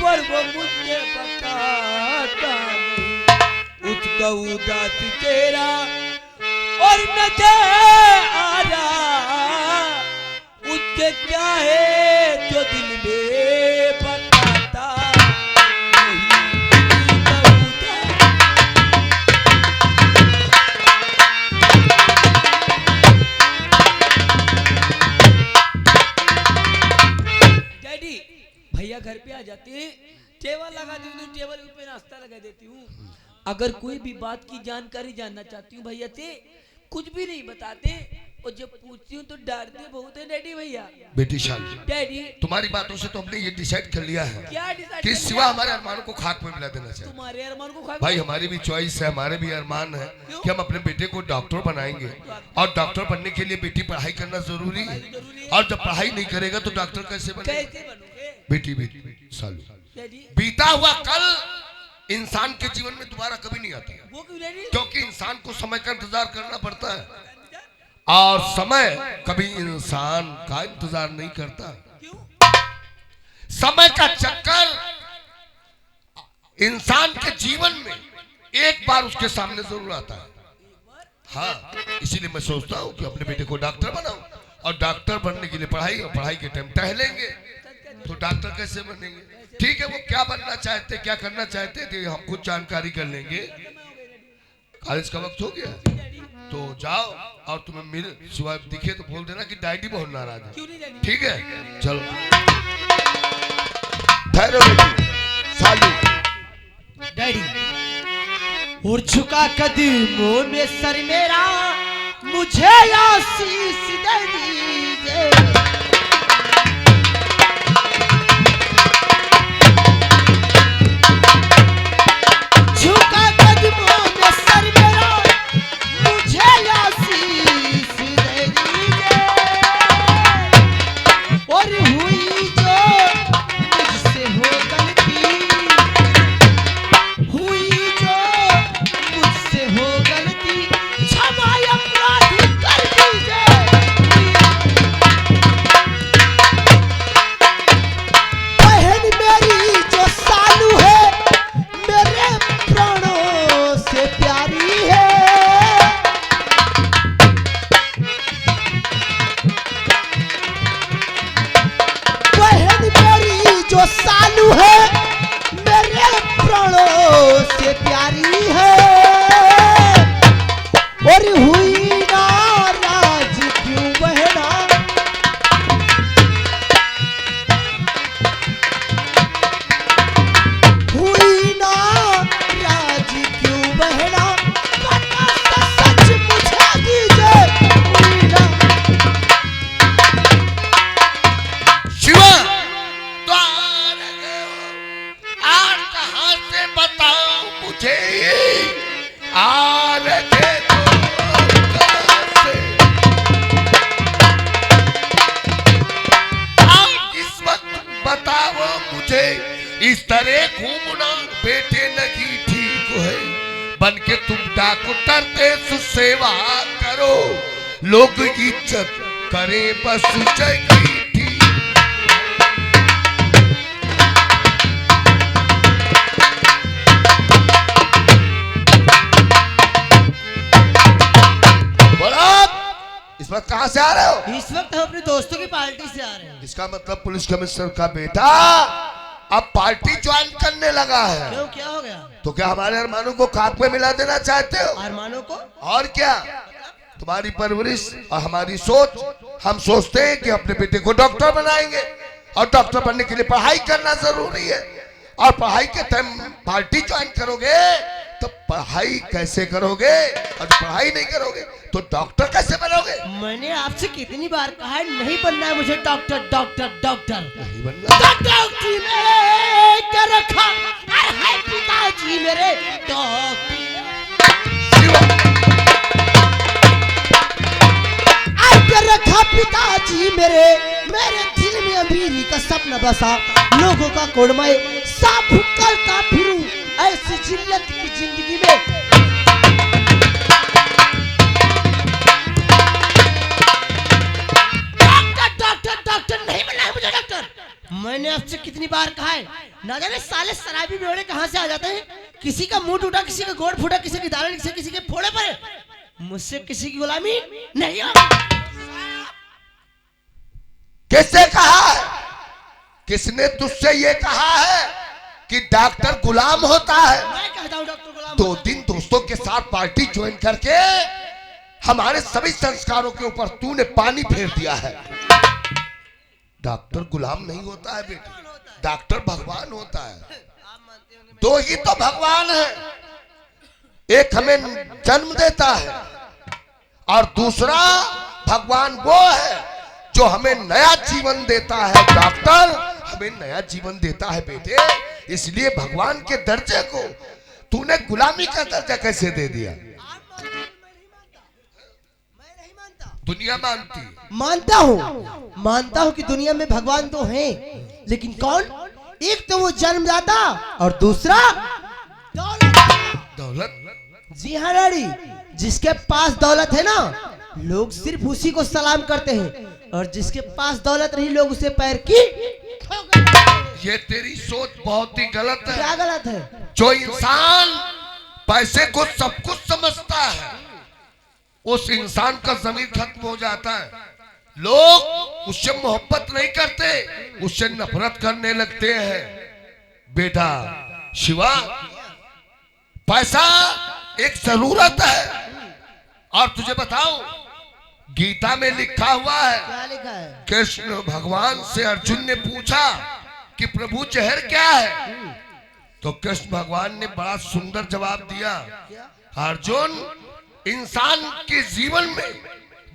और वो मुझे बताता नहीं। उसका उदास चेहरा और नजारा उसके क्या है जो दिल में बताता भैया घर पे आ जाते हैं, टेबल लगा देती हूँ, टेबल पे नाश्ता लगा देती हूँ। अगर कोई भी बात की जानकारी जानना चाहती हूँ भैया से, कुछ भी नहीं बताते और जब पूछती हूँ तो डांटते बहुत है डैडी भैया। बेटी शान डैडी तुम्हारी बातों से तो हमने ये डिसाइड कर लिया है क्या डिसाइड कि सिवा हमारे अरमान को खाक में मिला देना चाहिए। तुम्हारे अरमान को खाक? भाई हमारी भी चॉइस है, हमारे भी अरमान है कि हम अपने बेटे को डॉक्टर बनाएंगे और डॉक्टर बनने के लिए बेटी पढ़ाई करना जरूरी है। और जब पढ़ाई नहीं करेगा तो डॉक्टर कैसे बनेगा? बेटी बेटी सालू बीता हुआ कल इंसान के जीवन में दोबारा कभी नहीं आता, वो क्यों डैडी? क्योंकि इंसान को समय का इंतजार करना पड़ता है और समय कभी इंसान का इंतजार नहीं करता। समय का चक्कर इंसान के जीवन में एक बार उसके सामने जरूर आता है। हाँ, इसीलिए मैं सोचता हूँ कि अपने बेटे को डॉक्टर बनाऊं और डॉक्टर बनने के लिए पढ़ाई, और पढ़ाई के टाइम टहलेंगे तो डॉक्टर कैसे बनेंगे? ठीक है, वो क्या बनना चाहते, क्या करना चाहते थे, हम कुछ जानकारी कर लेंगे। कॉलेज का वक्त हो गया तो जाओ और तुम्हें मिल सुबह दिखे तो बोल देना कि डैडी बहुत नाराज है। ठीक है, चलो ठहरो सालू। डैडी और झुका कदमों में सर मेरा, मुझे आशीष दे दीजिए। इस तरह घूमना बेटे लगी ठीक है, बन के तुम डॉक्टर से सेवा करो, लोग इज्जत करे बस जगी ठीक। इस वक्त कहाँ से आ रहे हो? इस वक्त हम अपने दोस्तों की पार्टी से आ रहे हैं। इसका मतलब पुलिस कमिश्नर का बेटा अब पार्टी ज्वाइन करने लगा है। क्यों, क्या हो गया? तो क्या हमारे अरमानों को खाक में मिला देना चाहते हो? अरमानों को? और क्या, तुम्हारी परवरिश और हमारी सोच, हम सोचते हैं कि अपने बेटे को डॉक्टर बनाएंगे और डॉक्टर बनने के लिए पढ़ाई करना जरूरी है। और पढ़ाई के टाइम पार्टी ज्वाइन करोगे तो पढ़ाई कैसे करोगे? और पढ़ाई नहीं करोगे तो डॉक्टर कैसे बनोगे? मैंने आपसे कितनी बार कहा है नहीं बनना है मुझे डॉक्टर डॉक्टर डॉक्टर नहीं बनना। डॉक्टर में क्या रखा है पिताजी मेरे डॉक्टर रखा पिताजी मेरे दिल में अमीरी का सपना बसा, लोगों का कोड़मय साफ करता फिरूं ऐसी जिल्लत की जिंदगी में। डॉक्टर डॉक्टर डॉक्टर नहीं बनना है मुझे डॉक्टर। मैंने आपसे कितनी बार कहा है, ना जाने साले शराबी बेवड़े कहाँ से आ जाते हैं। किसी का मुंह टूटा, किसी का गोड़ फूटा, किसी की दाढ़ी, किसी के फोड़े पड़े, मुझसे किसी की गुलामी नहीं होगी। किसने कहा है? किसने तुझसे ये कहा है कि डॉक्टर गुलाम होता है? मैं कहता हूँ डॉक्टर गुलाम। 2 दिन दोस्तों के साथ पार्टी ज्वाइन करके हमारे सभी संस्कारों के ऊपर तूने पानी फेर दिया है। डॉक्टर गुलाम नहीं होता है बेटे, डॉक्टर भगवान होता है। 2 ही तो भगवान है, एक हमें जन्म देता है और दूसरा भगवान वो है जो हमें नया जीवन देता है। डॉक्टर हमें नया जीवन देता है बेटे, इसलिए भगवान के दर्जे को तूने गुलामी का दर्जा कैसे दे दिया? दुनिया मानती है। मानता हूँ कि दुनिया में भगवान तो हैं, लेकिन कौन? एक तो वो जन्मदाता और दूसरा दौलत। जी हाँ डैडी, जिसके पास दौलत है ना, लोग सिर्फ उसी को सलाम करते हैं, और जिसके पास दौलत नहीं, लोग उसे पैर की। ये तेरी सोच बहुत ही गलत है। क्या गलत है? जो इंसान पैसे को सब कुछ समझता है, उस इंसान का जमीर खत्म हो जाता है। लोग उससे मोहब्बत नहीं करते, उससे नफरत करने लगते हैं। बेटा शिवा, पैसा एक जरूरत है, और तुझे बताऊं, गीता में लिखा हुआ है, क्या लिखा है? कृष्ण भगवान से अर्जुन ने पूछा कि प्रभु जहर क्या है, तो कृष्ण भगवान ने बड़ा सुंदर जवाब दिया, अर्जुन, इंसान के जीवन में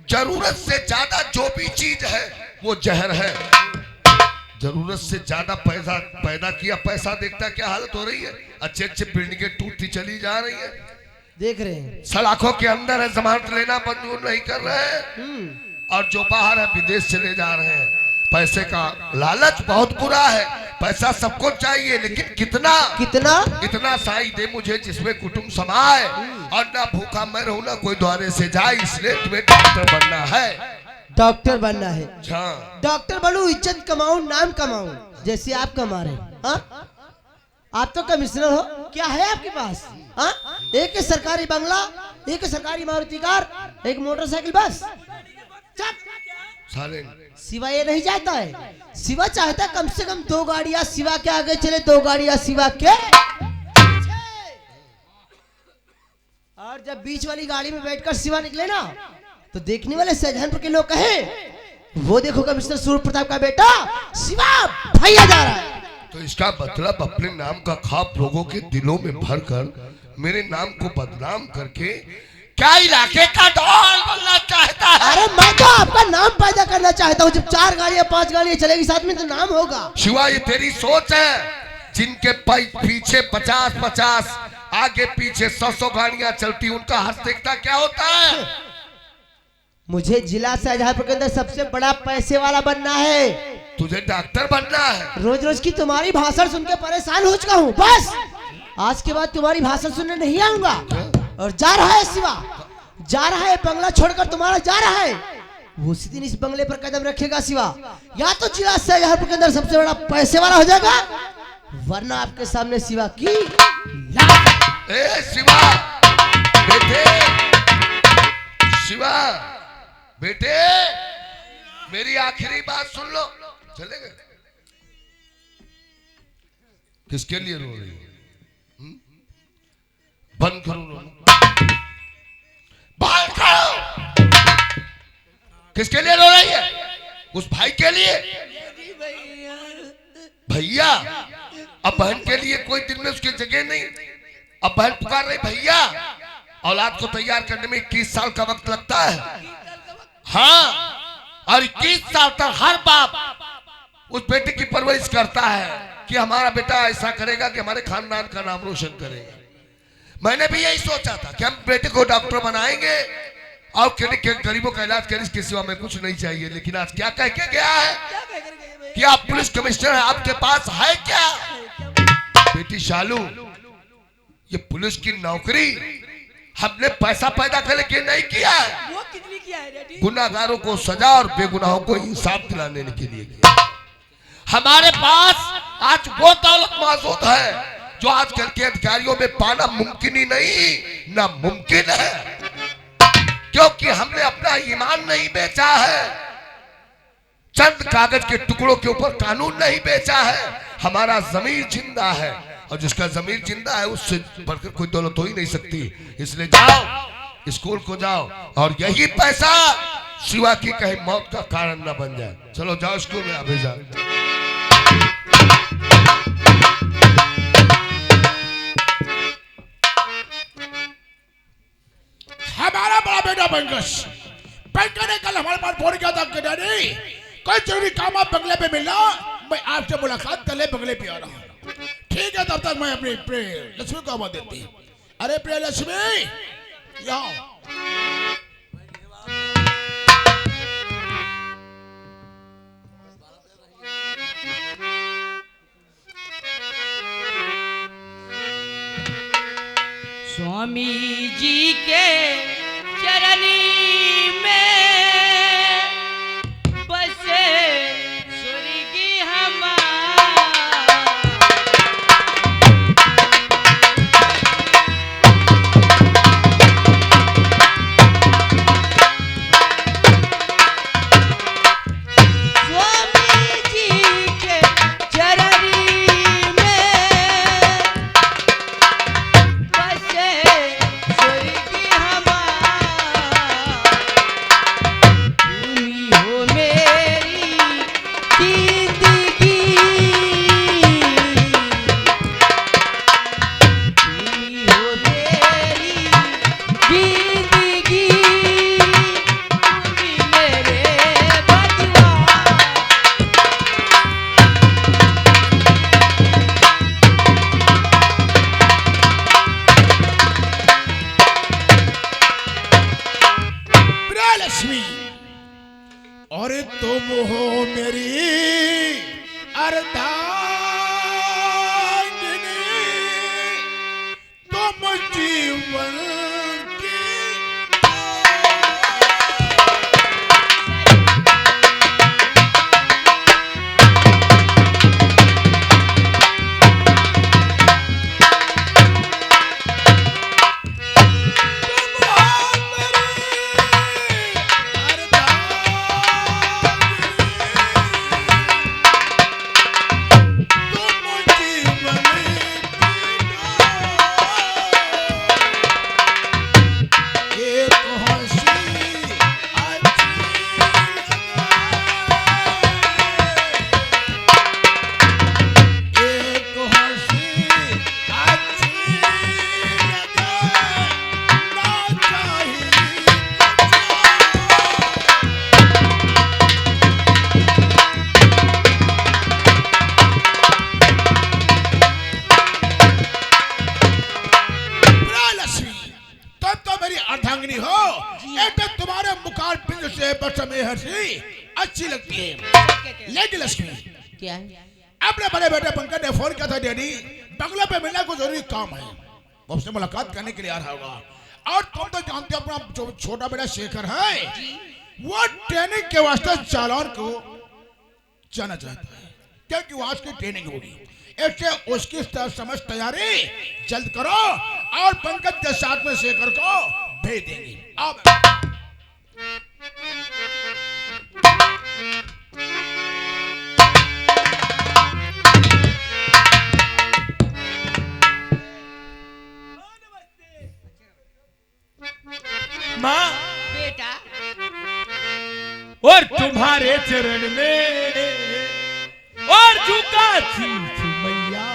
जरूरत से ज्यादा जो भी चीज है वो जहर है। जरूरत से ज्यादा पैसा पैदा किया, पैसा देखता क्या हालत हो रही है, अच्छे अच्छे बिल्डिंगें टूटती चली जा रही है, देख रहे हैं। सलाखों के अंदर है, जमानत लेना मंजूर नहीं कर रहे हैं, और जो बाहर है विदेश चले जा रहे हैं। पैसे का लालच बहुत बुरा है, पैसा सबको चाहिए, लेकिन कितना कितना इतना साई दे मुझे जिसमें कुटुंब समाए, और ना भूखा मैं रहूं ना कोई द्वारे से जाए, इसलिए तुम्हें डॉक्टर बनना है। डॉक्टर बनना है? हाँ, डॉक्टर बनूं, इज्जत कमाऊं, नाम कमाऊं, जैसे आप कमा रहे हैं। हाँ? आप तो कमिश्नर हो, क्या है आपके पास? हाँ? एक सरकारी बंगला, एक सरकारी मारुति कार, एक मोटरसाइकिल, बस। साले शिवा ये नहीं चाहता है। शिवा चाहता है कम से कम 2 गाड़ियां शिवा के आगे चले, 2 गाड़ियां शिवा के, और जब बीच वाली गाड़ी में बैठकर शिवा निकले ना, तो देखने वाले शाहजहांपुर के लोग कहे, वो देखो कमिश्नर सूर्य प्रताप का बेटा शिवा भैया जा रहा है। तो इसका मतलब अपने नाम का खाप लोगों के दिलों में भरकर मेरे नाम को बदनाम करके क्या इलाके का डॉन बनना चाहता है? अरे मैं तो आपका नाम पैदा करना चाहता हूँ। जब 4 गाड़ियां 5 गाड़ियां चलेगी साथ में, तो नाम होगा। शिवा, ये तेरी सोच है। जिनके पीछे 50-50, आगे पीछे 100 गाड़ियां चलती, उनका हंस देखता क्या होता है? मुझे जिला शाहजहांपुर के अंदर सबसे बड़ा पैसे वाला बनना है। तुझे डॉक्टर बनना है। रोज रोज की तुम्हारी भाषण सुन के परेशान हो चुका हूँ। बस आज के बाद तुम्हारी भाषण सुनने नहीं आऊंगा। और जा रहा है शिवा, जा रहा है, बंगला छोड़कर तुम्हारा जा रहा है। वो उसी दिन इस बंगले पर कदम रखेगा शिवा, या तो जिला शाहजहांपुर के अंदर सबसे बड़ा पैसे वाला हो जाएगा, वरना आपके सामने शिवा की ए शिवा बेटे, शिवा बेटे, मेरी आखिरी बात सुन लो। चले गए? किसके लिए रो रही हो? बंद करो रोना, बंद करो। किसके लिए रो रही है? उस भाई के लिए? भैया? अब बहन के लिए कोई दिल में उसकी जगह नहीं। अब बहन पुकार रही भैया। औलाद को तैयार करने में 21 साल का वक्त लगता है। हाँ, और 21 साल तक हर बाप उस बेटे की परवरिश करता है कि हमारा बेटा ऐसा करेगा कि हमारे खानदान का नाम रोशन करेगा। मैंने भी यही सोचा था कि हम बेटे को डॉक्टर बनाएंगे और गरीबों का इलाज करें, इसके सिवा में कुछ नहीं चाहिए। लेकिन आज क्या कह के गया है कि आप पुलिस कमिश्नर हैं, आपके पास है क्या? बेटी शालू, ये पुलिस की नौकरी हमने पैसा पैदा करने के नहीं किया है, वो कितनी किया है डैडी? गुनाहगारों को सजा और बेगुनाहों को इंसाफ दिलाने के लिए किया। हमारे पास आज वो दौलत मौजूद है जो आजकल के अधिकारियों में पाना मुमकिन ही नहीं नामुमकिन है, क्योंकि हमने अपना ईमान नहीं बेचा है, चंद कागज के टुकड़ों के ऊपर कानून नहीं बेचा है। हमारा जमीर जिंदा है, और जिसका जमीर जिंदा है उससे बढ़कर कोई दौलत हो ही नहीं सकती। इसलिए जाओ, स्कूल को जाओ, और यही पैसा शिवा की कहीं मौत का कारण न बन जाए। चलो जाओ स्कूल में, अभी जाओ। हमारा बड़ा बेटा पंकज ने कल हमारे पास फोन किया था कि डैडी कोई जरूरी काम आप बंगले पे मिलना, मैं आपसे मुलाकात कर ले, बंगले पे आ रहा हूँ। ठीक है, तब तक मैं अपनी प्रिय लक्ष्मी को आवाज देती। अरे प्रिय लक्ष्मी, यहाँ स्वामी जी के चरनी में बसे स्वर्गी हमारा। स्वामी जी के चरनी में बसे स्वर्गी हमारा। तुम हो मेरी जिंदगी, तुम हो मेरी जिंदगी, तुम मेरे बदला। प्रिय लक्ष्मी, और तुम हो मेरी अर्धांगिनी, तुम जीवन की अर्धांगिनी हो, एक तुम्हारे मुखार बिंदु से बसमे हंसी अच्छी लगती है। लेकिन लक्ष्मी, क्या है? अपने बड़े बेटे पंकज ने फोन किया था डैडी, बंगले पे मिलना कोई जरूरी काम है, वो उससे मुलाकात करने के लिए आ रहा होगा। और तुम तो जानते हो अपना जो छोटा बेटा शेखर है, वो ट्रेनिंग के वास्ते जालौन को जाना चाहता है, क्योंकि वहां की ट्रेनिंग होगी। इससे उसकी समझ तैयारी जल्द करो, और पंकज के साथ में शेखर को भेज देंगे। अब माँ बेटा, और तुम्हारे चरण में और झुका शीश मैया,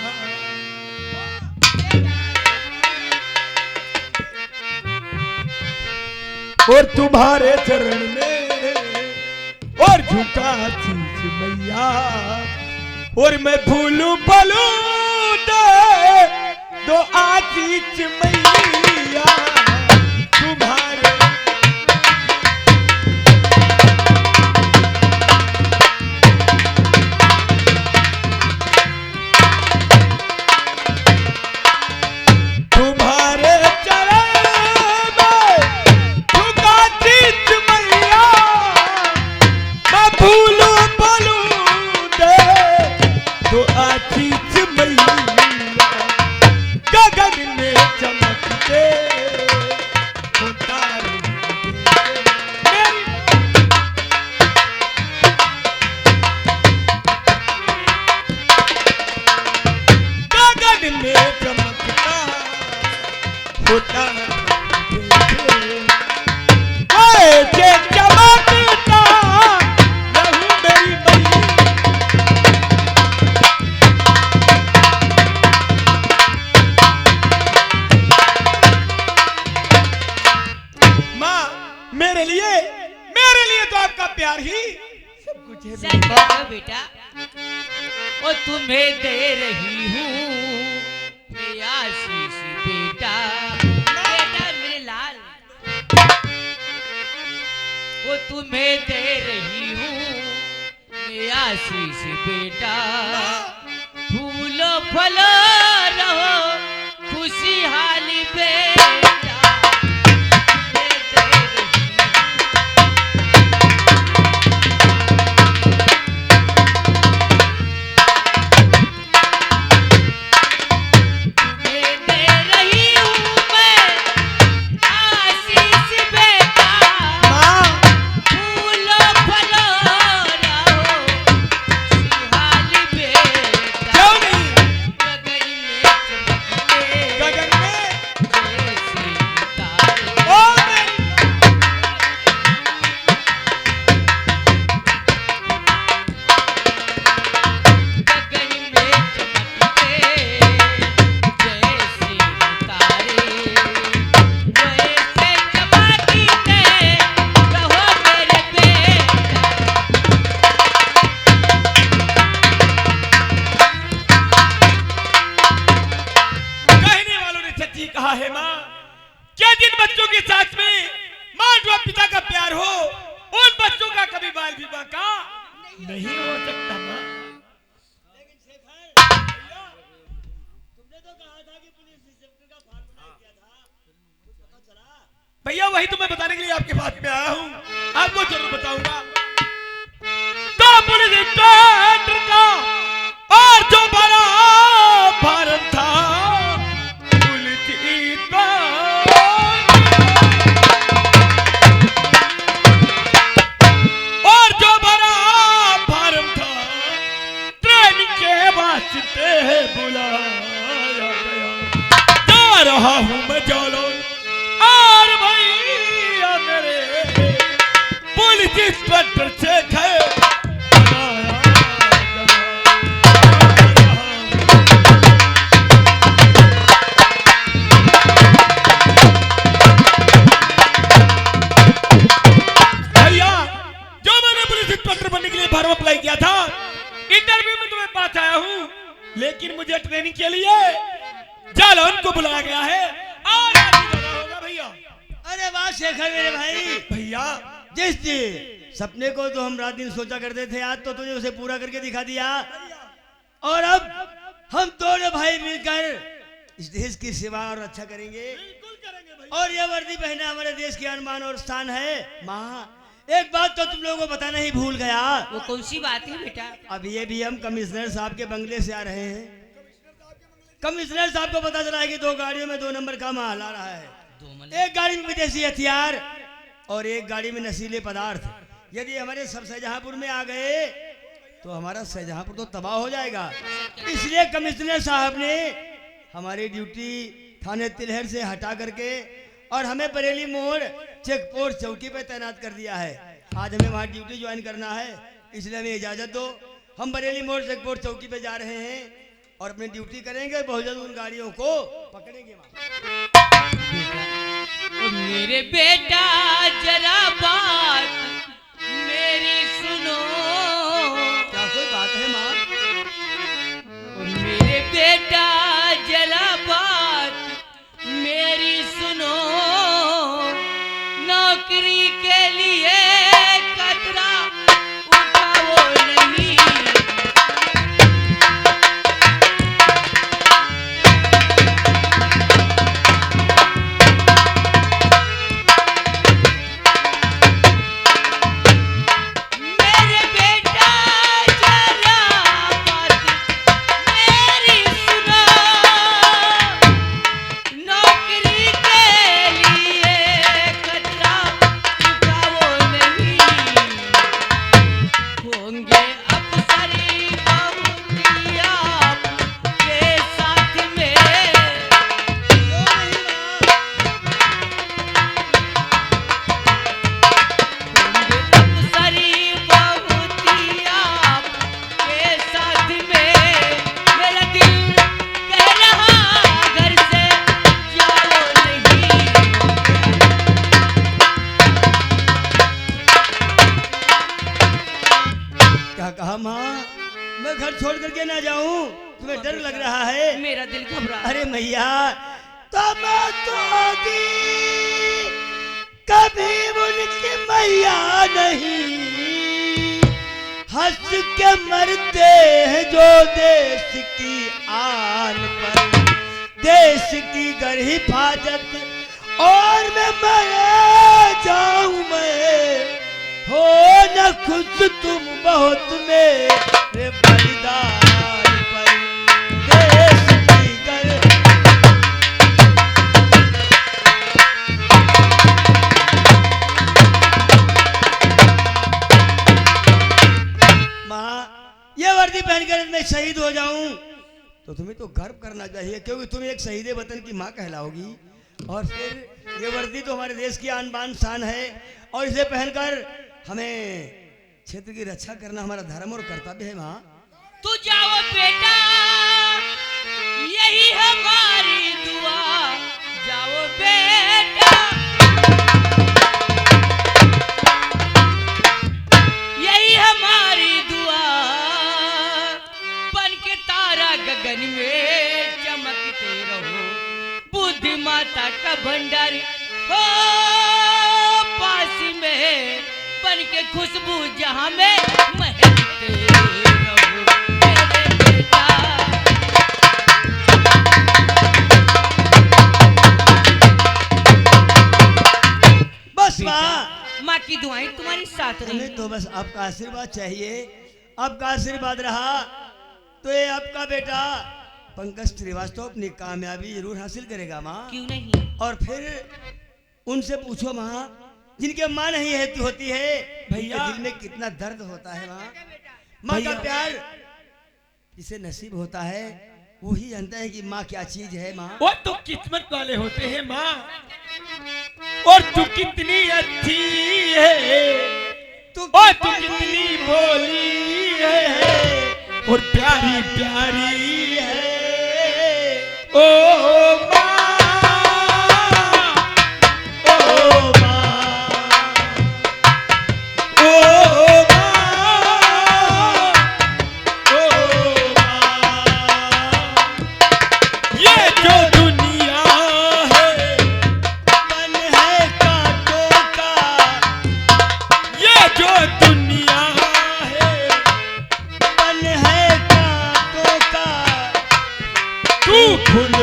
और तुम्हारे चरण में और झुका शीश मैया, और मैं भूलू भलू दे दो आशीष मैया तुम्हारे। जो आशीष मैया गगन में चमकते उतारे मेरी गगन में चमकता होता ऐसे चमकता रहूं मेरी मैया। माँ मेरे लिए तो आपका प्यार ही सब कुछ है सच कहो बेटा, वो तुम्हें दे रही हूँ मैं आशीष बेटा, बेटा मेरे लाल, वो तुम्हें दे रही हूँ मैं आशीष बेटा, फूलो फलो रहो खुशहाली बेटा, मैं दे रही तुम्हें दे रही हूँ मैं आशीष बेटा, माँ फूलो फलो रहो खुशहाली बेटा, क्यों नहीं गगन में चमकते गगन में जैसे तारे, ओ मेरी गगन में चमकते जैसे तारे, वैसे चमकते रहो मेरे बेटा। कहने वालों ने सच्ची कहा है माँ, क्या जिन बच्चों के साथ में माँ जो पिता का प्यार हो उन बच्चों का कभी बाल विवाह का नहीं हो सकता माँ। भैया वही तो मैं बताने के लिए आपके पास में आया हूँ, आपको जरूर बताऊंगा। तो पुलिस इंस्पेक्टर का और जो बड़ा भारत था पुलिस इंस्पेक्टर और जो बड़ा भारत था ट्रेन के वास्ते बुलाया गया, जा रहा हूँ मैं जालो और भैया मेरे पुलिस इंस्पेक्टर से थे भैया जो मैंने पुलिस इंस्पेक्टर बनने के लिए फॉर्म अप्लाई किया था, इंटरव्यू में तुम्हें पास आया हूँ, लेकिन मुझे ट्रेनिंग के लिए जालौन को बुलाया गया है और आज ही जाना होगा भैया। अरे वाह शेखर मेरे भाई, भैया जिस सपने को तो हम रात दिन सोचा करते थे आज तो तुझे उसे पूरा करके दिखा दिया, और अब हम दोनों भाई मिलकर इस देश की सेवा और रक्षा करेंगे। और यह वर्दी पहना हमारे देश की अनमान और स्थान है। माँ एक बात तो तुम लोगों को बताना ही भूल गया, वो कौन सी बात है बेटा? अभी हम कमिश्नर साहब के बंगले से आ रहे हैं। कमिश्नर साहब को पता चला है कि 2 गाड़ियों में 2 नंबर का माल आ रहा है। एक गाड़ी में विदेशी हथियार और एक गाड़ी में नशीले पदार्थ। यदि हमारे सब शाहजहांपुर में आ गए तो हमारा शाहजहांपुर तो तबाह हो जाएगा। इसलिए कमिश्नर साहब ने हमारी ड्यूटी थाने तिलहर से हटा करके और हमें बरेली मोड़ चेक पोस्ट चौकी पे तैनात कर दिया है। आज हमें वहाँ ड्यूटी ज्वाइन करना है, इसलिए हमें इजाजत दो। हम बरेली मोड़ चेक पोस्ट चौकी पे जा रहे हैं और अपनी ड्यूटी करेंगे। बहुत जल्द उन गाड़ियों को पकड़ेंगे वहाँ। ओ मेरे बेटा जरा बात मेरी सुनो। क्या कोई बात है माँ? ओ मेरे बेटा जरा बात मेरी सुनो। नौकरी के लिए कतरा उठाओ नहीं। के ना जाऊं, तुम्हें डर लग रहा है। मेरा दिल घबरा। अरे मैया, तुम तो कभी उनकी मैया नहीं, हंस के मरते हैं जो देश की आन पर, देश की गर हिफाजत और मैं मर जाऊं मैं, हो न खुश तुम बहुत मेरे बलिदान पर, देश की गर। माँ, ये वर्दी पहनकर मैं शहीद हो जाऊं तो तुम्हें तो गर्व करना चाहिए, क्योंकि तुम एक शहीद वतन की माँ कहलाओगी। और फिर ये वर्दी तो हमारे देश की आन बान शान है, और इसे पहनकर हमें क्षेत्र की रक्षा करना हमारा धर्म और कर्तव्य है। माँ, तू जाओ बेटा, यही हमारी दुआ, जाओ बेटा, यही हमारी दुआ, बन के तारा गगन में चमकते रहो, बुद्धि माता का भंडार हो पास में, बन के खुशबू जहां में महकते रहो मेरे बेटा। बस माँ, माँ की दुआएं तुम्हारी साथ रही। हमें तो बस आपका आशीर्वाद चाहिए। आपका आशीर्वाद रहा तो ये आपका बेटा पंकज श्रीवास्तव अपनी कामयाबी जरूर हासिल करेगा माँ। क्यों नहीं? और फिर उनसे पूछो माँ, जिनके माँ नहीं होती है भैया, दिल में कितना दर्द होता है माँ। माँ का प्यार जिसे नसीब होता है वही जानता है कि माँ क्या चीज है। माँ, वो तो किस्मत वाले होते हैं माँ। और तू कितनी अच्छी है, और तू कितनी भोली है, और प्यारी प्यारी है। ओ माँ, ओ माँ, ओ माँ, ओ माँ, ये जो दुनिया है मन है कांटों का, ये जो दुनिया है मन है कांटों का, तू फूल